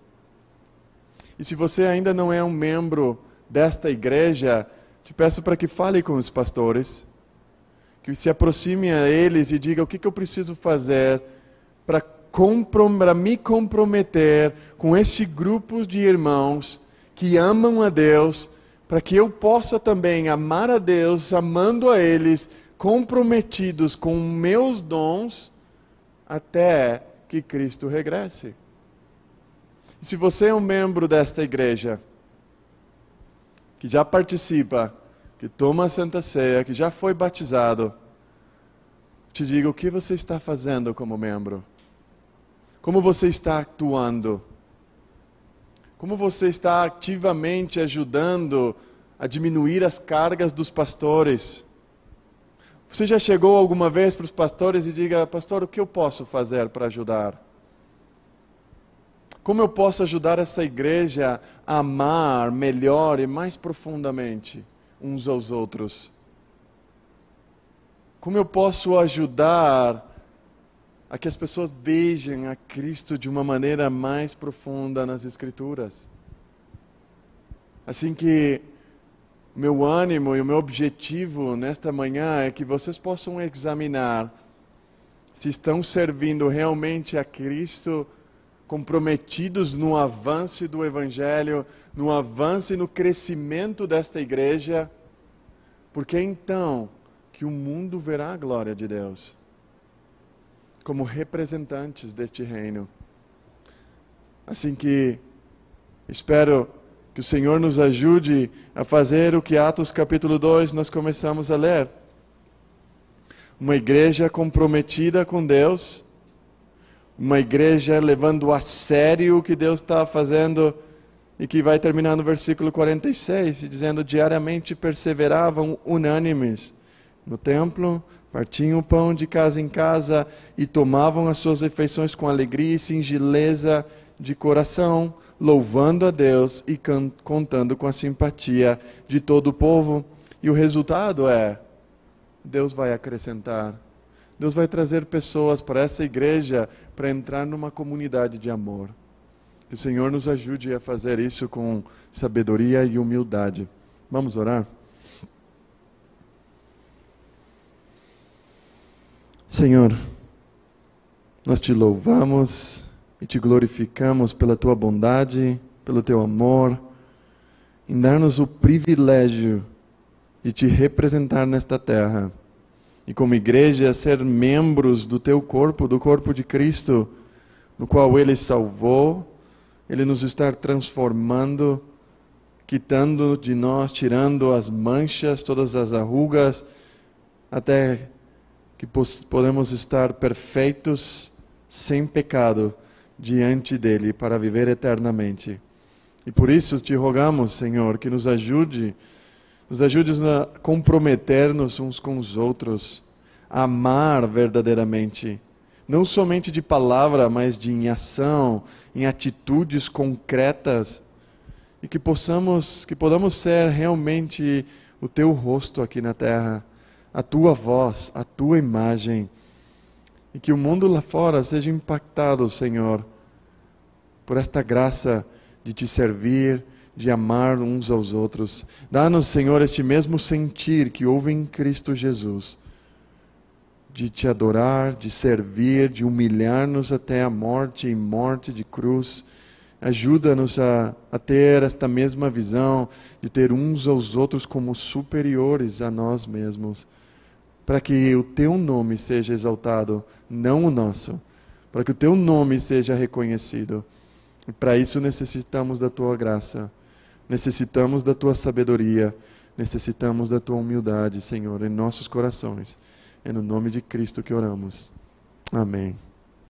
Speaker 1: E se você ainda não é um membro desta igreja, te peço para que fale com os pastores, que se aproxime a eles e diga o que eu preciso fazer para me comprometer com este grupo de irmãos que amam a Deus, para que eu possa também amar a Deus, amando a eles, comprometidos com meus dons, até que Cristo regresse. E se você é um membro desta igreja, que já participa, que toma a Santa Ceia, que já foi batizado, te digo o que você está fazendo como membro. Como você está atuando? Como você está ativamente ajudando a diminuir as cargas dos pastores? Você já chegou alguma vez para os pastores e diga, pastor, o que eu posso fazer para ajudar? Como eu posso ajudar essa igreja a amar melhor e mais profundamente uns aos outros? Como eu posso ajudar a que as pessoas vejam a Cristo de uma maneira mais profunda nas Escrituras? Assim que meu ânimo e o meu objetivo nesta manhã é que vocês possam examinar se estão servindo realmente a Cristo, comprometidos no avanço do Evangelho, no avanço e no crescimento desta igreja, porque então que o mundo verá a glória de Deus, como representantes deste reino. Assim que espero que o Senhor nos ajude a fazer o que Atos capítulo 2 nós começamos a ler. Uma igreja comprometida com Deus, uma igreja levando a sério o que Deus está fazendo, e que vai terminar no versículo 46, dizendo, diariamente perseveravam unânimes no templo, partiam o pão de casa em casa e tomavam as suas refeições com alegria e singeleza de coração, louvando a Deus e contando com a simpatia de todo o povo. E o resultado é, Deus vai acrescentar. Deus vai trazer pessoas para essa igreja para entrar numa comunidade de amor. Que o Senhor nos ajude a fazer isso com sabedoria e humildade. Vamos orar? Senhor, nós te louvamos e te glorificamos pela tua bondade, pelo teu amor, em dar-nos o privilégio de te representar nesta terra. E como igreja, ser membros do teu corpo, do corpo de Cristo, no qual Ele salvou, Ele nos está transformando, quitando de nós, tirando as manchas, todas as arrugas, até que podemos estar perfeitos, sem pecado, diante dEle, para viver eternamente. E por isso te rogamos, Senhor, que nos ajudes a comprometer-nos uns com os outros, a amar verdadeiramente, não somente de palavra, mas em ação, em atitudes concretas, e que podamos ser realmente o teu rosto aqui na terra, a tua voz, a tua imagem, e que o mundo lá fora seja impactado, Senhor, por esta graça de te servir, de amar uns aos outros. Dá-nos, Senhor, este mesmo sentir que houve em Cristo Jesus, de te adorar, de servir, de humilhar-nos até a morte e morte de cruz. Ajuda-nos a ter esta mesma visão, de ter uns aos outros como superiores a nós mesmos, para que o teu nome seja exaltado, não o nosso, para que o teu nome seja reconhecido. E para isso necessitamos da tua graça, necessitamos da tua sabedoria, necessitamos da tua humildade, Senhor, em nossos corações. É no nome de Cristo que oramos. Amém.